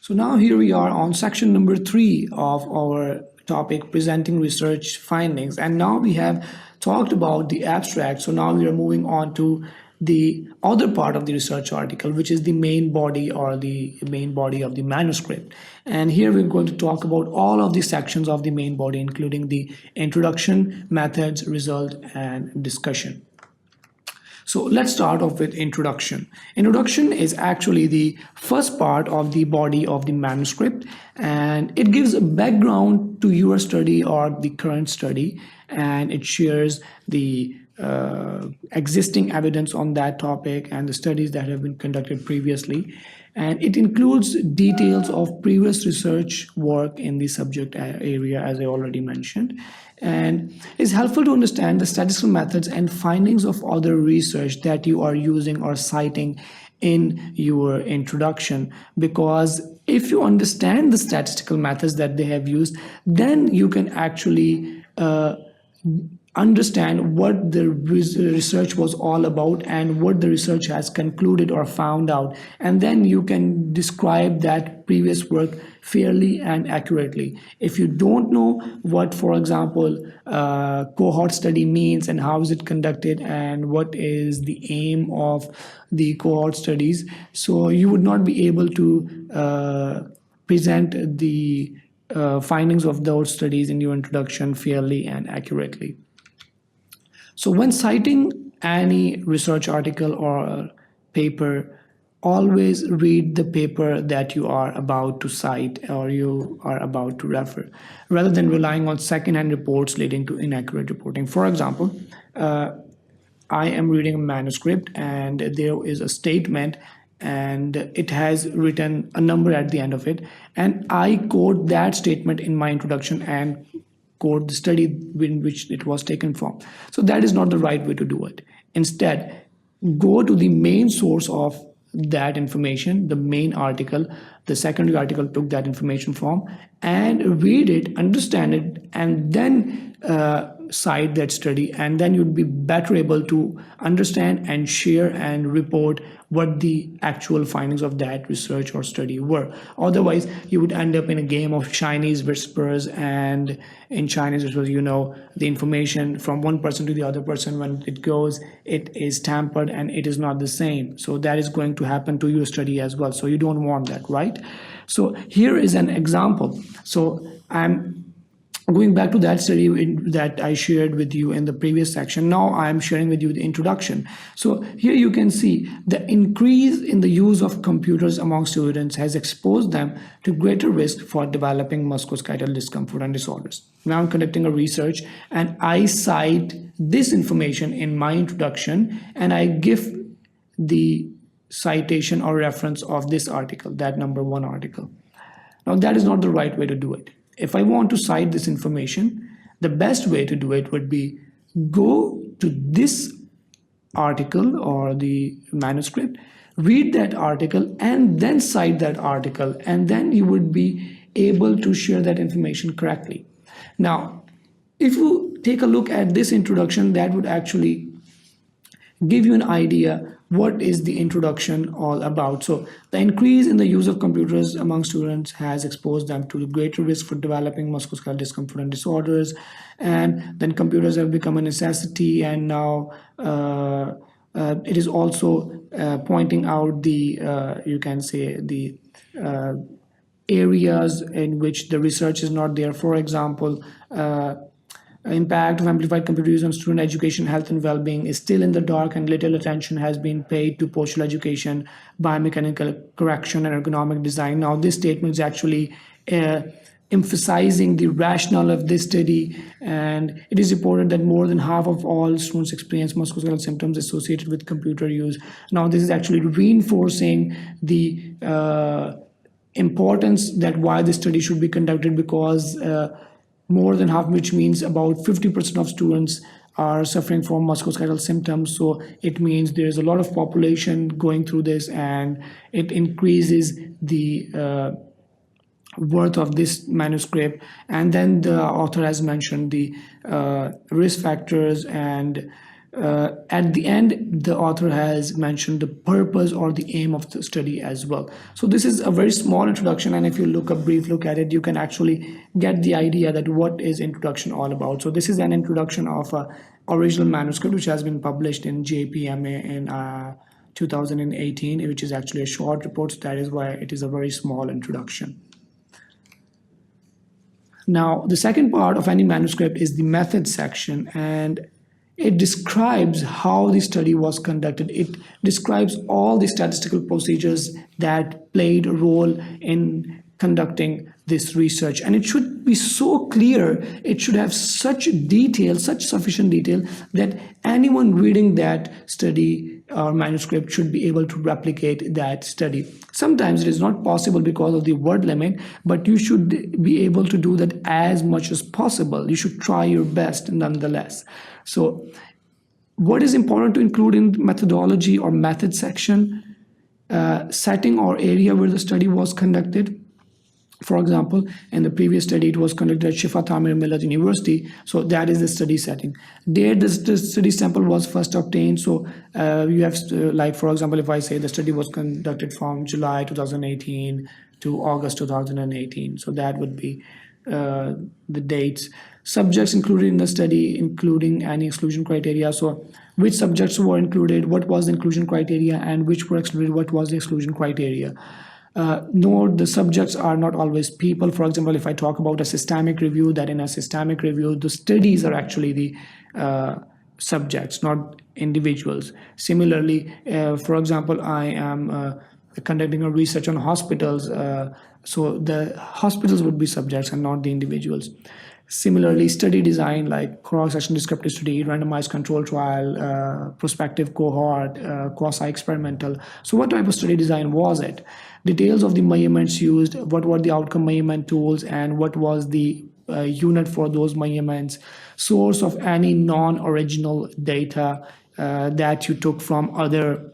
So now here we are on section number 3 of our topic, presenting research findings. And now we have talked about the abstract. So now we are moving on to the other part of the research article, which is the main body or the main body of the manuscript. And here we're going to talk about all of the sections of the main body, including the introduction, methods, result, and discussion. So let's start off with introduction. Introduction is actually the first part of the body of the manuscript, and it gives a background to your study or the current study, and it shares the existing evidence on that topic and the studies that have been conducted previously. And it includes details of previous research work in the subject area, as I already mentioned, and is helpful to understand the statistical methods and findings of other research that you are using or citing in your introduction. Because if you understand the statistical methods that they have used, then you can actually understand what the research was all about and what the research has concluded or found out, and then you can describe that previous work fairly and accurately. If you don't know what, for example, cohort study means and how is it conducted and what is the aim of the cohort studies, so you would not be able to present the findings of those studies in your introduction fairly and accurately. So when citing any research article or paper, always read the paper that you are about to cite or you are about to refer, rather than relying on second-hand reports leading to inaccurate reporting. For example, I am reading a manuscript and there is a statement and it has written a number at the end of it, and I quote that statement in my introduction and quote the study in which it was taken from. So that is not the right way to do it. Instead, go to the main source of that information, the main article, the secondary article took that information from, and read it, understand it, and then cite that study, and then you'd be better able to understand and share and report what the actual findings of that research or study were. Otherwise, you would end up in a game of Chinese whispers, and in Chinese whispers, you know, the information from one person to the other person, when it goes, it is tampered and it is not the same. So that is going to happen to your study as well. So you don't want that, right? So here is an example. So I'm going back to that study that I shared with you in the previous section. Now I'm sharing with you the introduction. So here you can see the increase in the use of computers among students has exposed them to greater risk for developing musculoskeletal discomfort and disorders. Now I'm conducting a research and I cite this information in my introduction and I give the citation or reference of this article, that number 1 article. Now that is not the right way to do it. If I want to cite this information, the best way to do it would be go to this article or the manuscript, read that article, and then cite that article, and then you would be able to share that information correctly. Now, if you take a look at this introduction, that would actually give you an idea what is the introduction all about. So the increase in the use of computers among students has exposed them to the greater risk for developing musculoskeletal discomfort and disorders, and then computers have become a necessity, and now it is also pointing out the you can say the areas in which the research is not there. For example, impact of amplified computer use on student education, health and well-being is still in the dark, and little attention has been paid to postural education, biomechanical correction, and ergonomic design. Now this statement is actually emphasizing the rationale of this study, and it is reported that more than half of all students experience musculoskeletal symptoms associated with computer use. Now this is actually reinforcing the importance that why this study should be conducted, because more than half, which means about 50% of students are suffering from musculoskeletal symptoms. So it means there's a lot of population going through this, and it increases the worth of this manuscript. And then the author has mentioned the risk factors and At the end, the author has mentioned the purpose or the aim of the study as well. So this is a very small introduction, and if you look a brief look at it, you can actually get the idea that what is introduction all about. So this is an introduction of a original manuscript which has been published in JPMA in 2018, which is actually a short report. So that is why it is a very small introduction. Now, the second part of any manuscript is the method section, and it describes how the study was conducted. It describes all the statistical procedures that played a role in conducting this research. And it should be so clear, it should have such detail, such sufficient detail that anyone reading that study or manuscript should be able to replicate that study. Sometimes it is not possible because of the word limit, but you should be able to do that as much as possible. You should try your best nonetheless. So what is important to include in methodology or method section? Setting or area where the study was conducted. For example, in the previous study, it was conducted at Shifa Tamir Millat University. So that is the study setting. There, the study sample was first obtained. So you have, like, for example, if I say the study was conducted from July 2018 to August 2018. So that would be the dates. Subjects included in the study, including any exclusion criteria. So which subjects were included, what was the inclusion criteria, and which were excluded, what was the exclusion criteria. Note the subjects are not always people. For example, if I talk about a systemic review, that in a systemic review, the studies are actually the subjects, not individuals. Similarly, for example, I am conducting a research on hospitals, so the hospitals would be subjects and not the individuals. Similarly, study design like cross-section descriptive study, randomized control trial, prospective cohort, quasi-experimental. So what type of study design was it? Details of the measurements used, what were the outcome measurement tools, and what was the unit for those measurements, source of any non-original data that you took from other,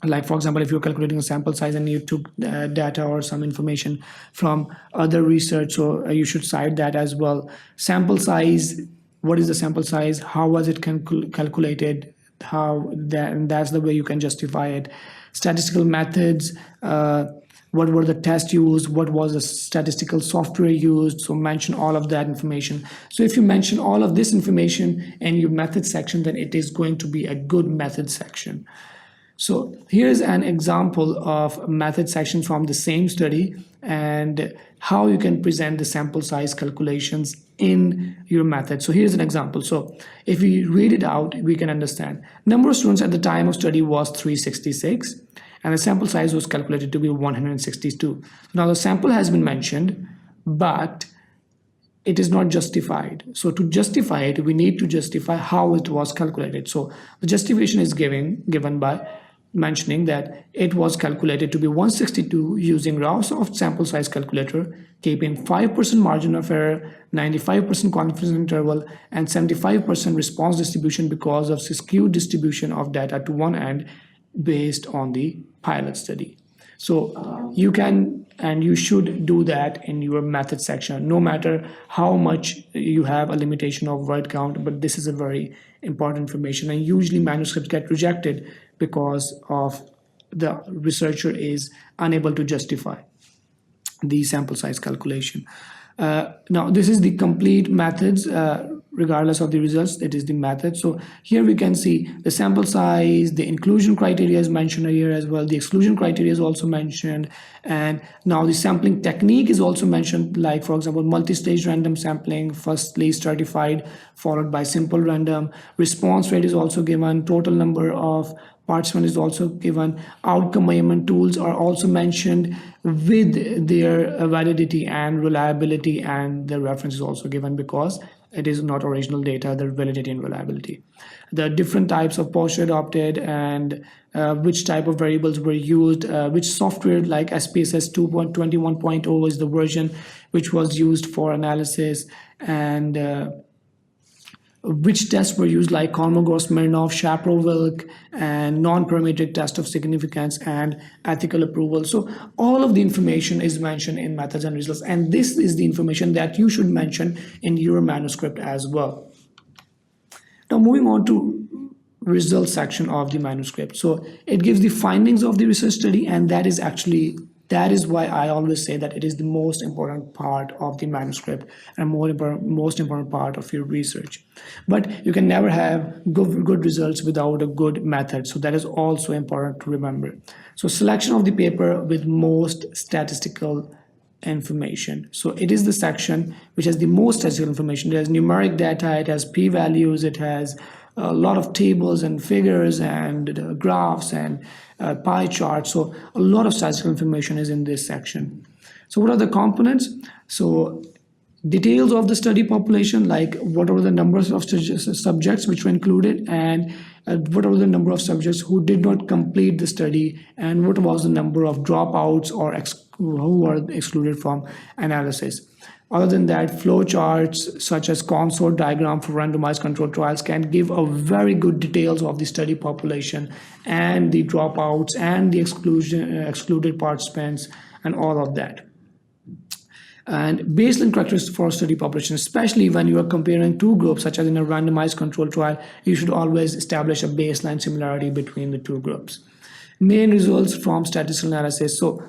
like for example, if you're calculating a sample size and you took data or some information from other research, so you should cite that as well. Sample size, what is the sample size, how was it calculated, how that, and that's the way you can justify it. Statistical methods, what were the tests used, what was the statistical software used, so mention all of that information. So if you mention all of this information in your method section, then it is going to be a good method section. So here's an example of method section from the same study and how you can present the sample size calculations in your method. So here's an example. So if we read it out, we can understand. Number of students at the time of study was 366 and the sample size was calculated to be 162. Now the sample has been mentioned, but it is not justified. So to justify it, we need to justify how it was calculated. So the justification is given by mentioning that it was calculated to be 162 using Rao-Soft sample size calculator, keeping 5% margin of error, 95% confidence interval, and 75% response distribution because of skewed distribution of data to one end based on the pilot study. So you can and you should do that in your method section, no matter how much you have a limitation of word count, but this is a very important information, and usually manuscripts get rejected because of the researcher is unable to justify the sample size calculation. Now this is the complete methods, regardless of the results, it is the method. So here we can see the sample size, the inclusion criteria is mentioned here as well, the exclusion criteria is also mentioned, and now the sampling technique is also mentioned, like for example multi-stage random sampling, firstly stratified followed by simple random, response rate is also given, total number of participants is also given, outcome measurement tools are also mentioned with their validity and reliability, and the reference is also given because it is not original data, the validity and reliability. The different types of posture adopted and which type of variables were used, which software like SPSS 2.21.0 is the version which was used for analysis, and which tests were used like Kolmogorov-Smirnov, Shaprov-Wilk, and non-parametric test of significance and ethical approval. So all of the information is mentioned in methods and results, and this is the information that you should mention in your manuscript as well. Now moving on to results section of the manuscript. So it gives the findings of the research study, and that is why I always say that it is the most important part of the manuscript and most important part of your research. But you can never have good results without a good method. So that is also important to remember. So selection of the paper with most statistical information. So it is the section which has the most statistical information. It has numeric data, it has p-values, it has a lot of tables and figures and graphs and pie charts. So a lot of statistical information is in this section. So what are the components? So details of the study population, like what are the numbers of subjects which were included, and what are the number of subjects who did not complete the study, and what was the number of dropouts or who were excluded from analysis. Other than that, flow charts such as consort diagram for randomized controlled trials can give a very good details of the study population and the dropouts and the excluded participants and all of that. And baseline characteristics for study population, especially when you are comparing two groups, such as in a randomized controlled trial, you should always establish a baseline similarity between the two groups. Main results from statistical analysis. So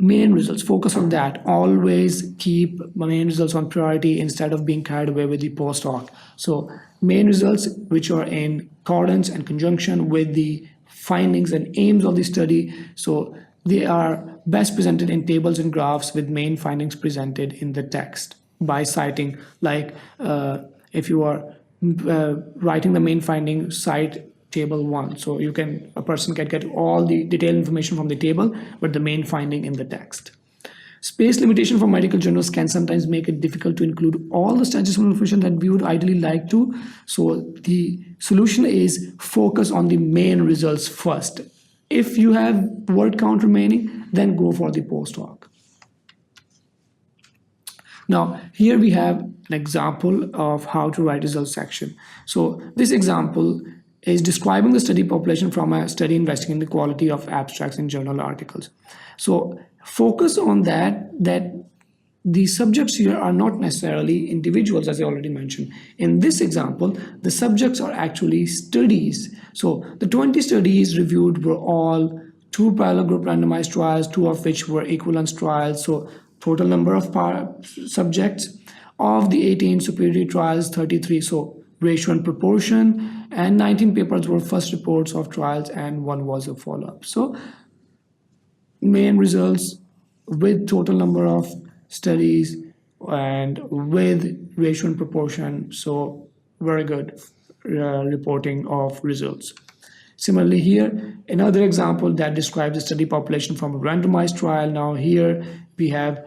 main results, focus on that. Always keep main results on priority instead of being carried away with the post hoc. So main results which are in accordance and conjunction with the findings and aims of the study. So they are best presented in tables and graphs with main findings presented in the text by citing, like if you are writing the main finding, cite table 1. So a person can get all the detailed information from the table, but the main finding in the text. Space limitation for medical journals can sometimes make it difficult to include all the statistical information that we would ideally like to. So the solution is focus on the main results first. If you have word count remaining, then go for the post hoc. Now, here we have an example of how to write results section. So this example is describing the study population from a study investigating the quality of abstracts in journal articles. So focus on that the subjects here are not necessarily individuals, as I already mentioned. In this example, the subjects are actually studies. So the 20 studies reviewed were all 2 parallel group randomized trials, 2 of which were equivalence trials. So total number of subjects. Of the 18 superiority trials, 33, so ratio and proportion, and 19 papers were first reports of trials and 1 was a follow-up. So main results with total number of studies and with ratio and proportion. So very good reporting of results. Similarly here, another example that describes the study population from a randomized trial. Now here we have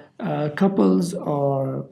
couples or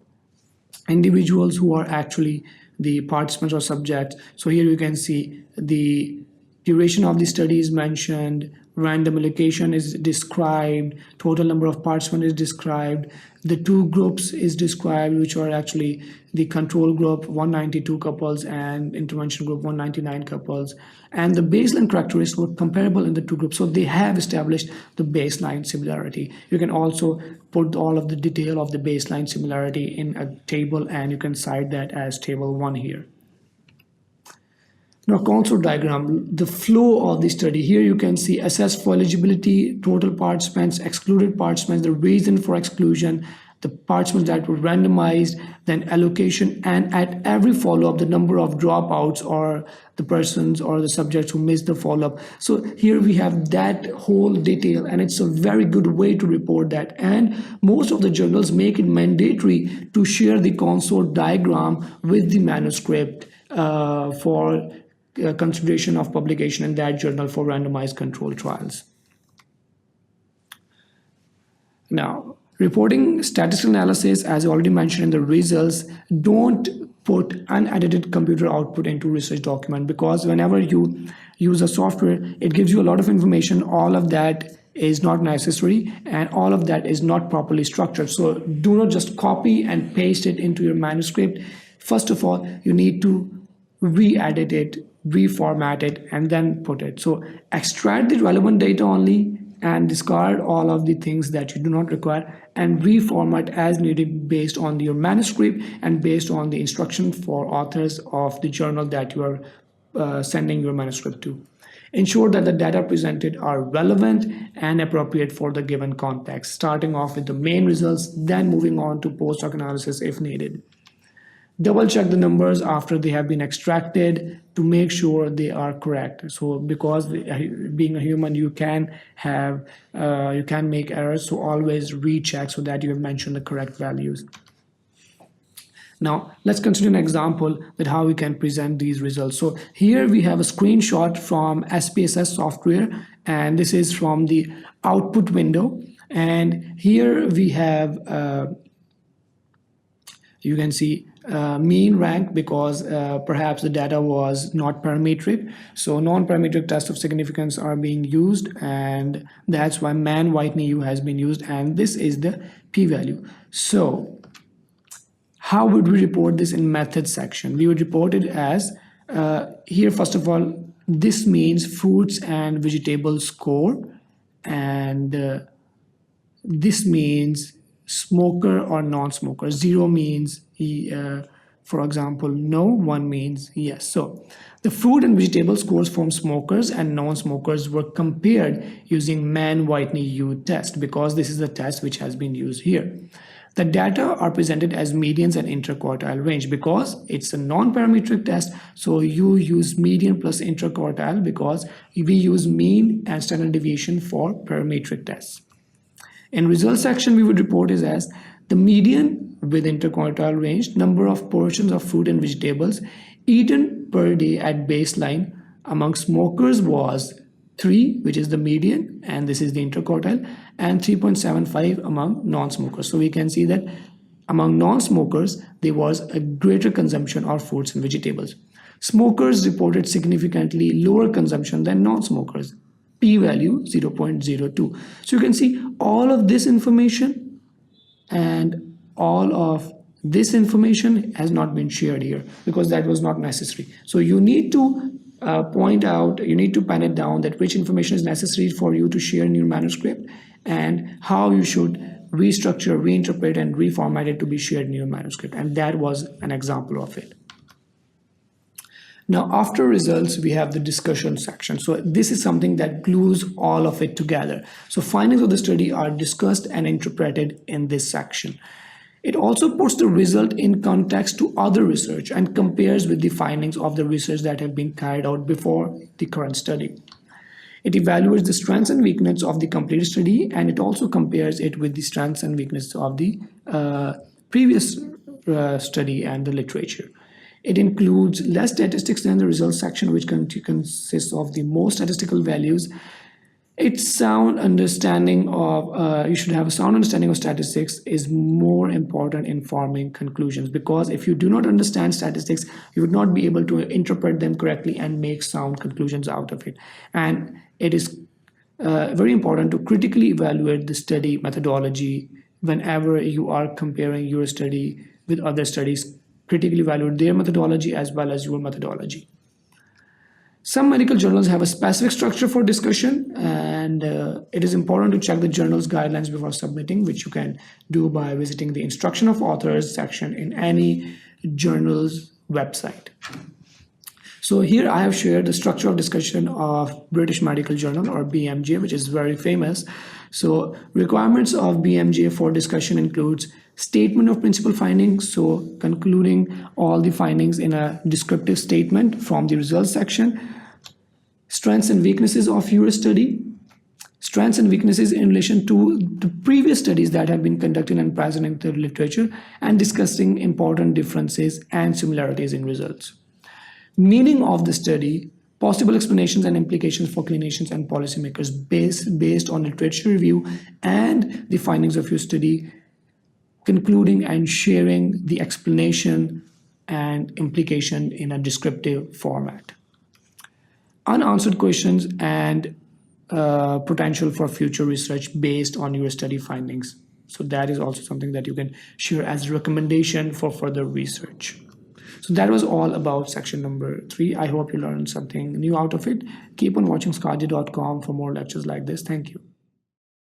individuals who are actually the participants or subjects. So here you can see the duration of the study is mentioned, random allocation is described, total number of participants is described, the 2 groups is described, which are actually the control group 192 couples and intervention group 199 couples, and the baseline characteristics were comparable in the 2 groups. So they have established the baseline similarity. You can also put all of the detail of the baseline similarity in a table, and you can cite that as table 1 here. Now, consort diagram, the flow of the study. Here you can see assess for eligibility, total participants, excluded participants, the reason for exclusion, the participants that were randomized, then allocation, and at every follow-up, the number of dropouts or the persons or the subjects who missed the follow-up. So here we have that whole detail, and it's a very good way to report that. And most of the journals make it mandatory to share the consort diagram with the manuscript for consideration of publication in that journal for randomized controlled trials. Now, reporting statistical analysis, as I already mentioned in the results, don't put unedited computer output into research document, because whenever you use a software, it gives you a lot of information. All of that is not necessary, and all of that is not properly structured. So do not just copy and paste it into your manuscript. First of all, you need to re-edit it, reformat it, and then put it. So extract the relevant data only and discard all of the things that you do not require, and reformat as needed based on your manuscript and based on the instruction for authors of the journal that you are sending your manuscript to. Ensure that the data presented are relevant and appropriate for the given context, starting off with the main results, then moving on to post-hoc analysis if needed. Double check the numbers after they have been extracted to make sure they are correct. So because being a human, you can make errors, so always recheck so that you have mentioned the correct values. Now, let's consider an example that how we can present these results. So here we have a screenshot from SPSS software, and this is from the output window. And here we have, you can see mean rank because perhaps the data was not parametric. So non-parametric tests of significance are being used, and that's why Mann-Whitney U has been used, and this is the p-value. So how would we report this in methods section? We would report it as, here first of all, this means fruits and vegetables score, and this means smoker or non-smoker. 0 means, for example, no, 1 means yes. So the fruit and vegetable scores from smokers and non-smokers were compared using Mann-Whitney U test, because this is the test which has been used here. The data are presented as medians and interquartile range because it's a non-parametric test. So you use median plus interquartile because we use mean and standard deviation for parametric tests. In results section, we would report it as the median with interquartile range, number of portions of fruit and vegetables eaten per day at baseline among smokers was 3, which is the median, and this is the interquartile, and 3.75 among non-smokers. So we can see that among non-smokers, there was a greater consumption of fruits and vegetables. Smokers reported significantly lower consumption than non-smokers, p-value 0.02. So you can see all of this information and all of this information has not been shared here because that was not necessary. So you need to point out, you need to pen it down that which information is necessary for you to share in your manuscript and how you should restructure, reinterpret, and reformat it to be shared in your manuscript. And that was an example of it. Now, after results, we have the discussion section. So this is something that glues all of it together. So findings of the study are discussed and interpreted in this section. It also puts the result in context to other research and compares with the findings of the research that have been carried out before the current study. It evaluates the strengths and weaknesses of the completed study, and it also compares it with the strengths and weaknesses of the previous study and the literature. It includes less statistics than the results section, which consists of the most statistical values. Its sound understanding of, you should have a sound understanding of statistics is more important in forming conclusions, because if you do not understand statistics, you would not be able to interpret them correctly and make sound conclusions out of it. And it is very important to critically evaluate the study methodology whenever you are comparing your study with other studies. Critically evaluate their methodology as well as your methodology. Some medical journals have a specific structure for discussion, and it is important to check the journal's guidelines before submitting, which you can do by visiting the instruction of authors section in any journal's website. So here I have shared the structure of discussion of British Medical Journal, or BMJ, which is very famous. So requirements of BMJ for discussion includes statement of principal findings, so concluding all the findings in a descriptive statement from the results section, strengths and weaknesses of your study, strengths and weaknesses in relation to the previous studies that have been conducted and present in the literature, and discussing important differences and similarities in results. Meaning of the study, possible explanations and implications for clinicians and policymakers based on literature review and the findings of your study, concluding and sharing the explanation and implication in a descriptive format. Unanswered questions and potential for future research based on your study findings. So that is also something that you can share as a recommendation for further research. So that was all about section number 3. I hope you learned something new out of it. Keep on watching sqadia.com for more lectures like this. Thank you.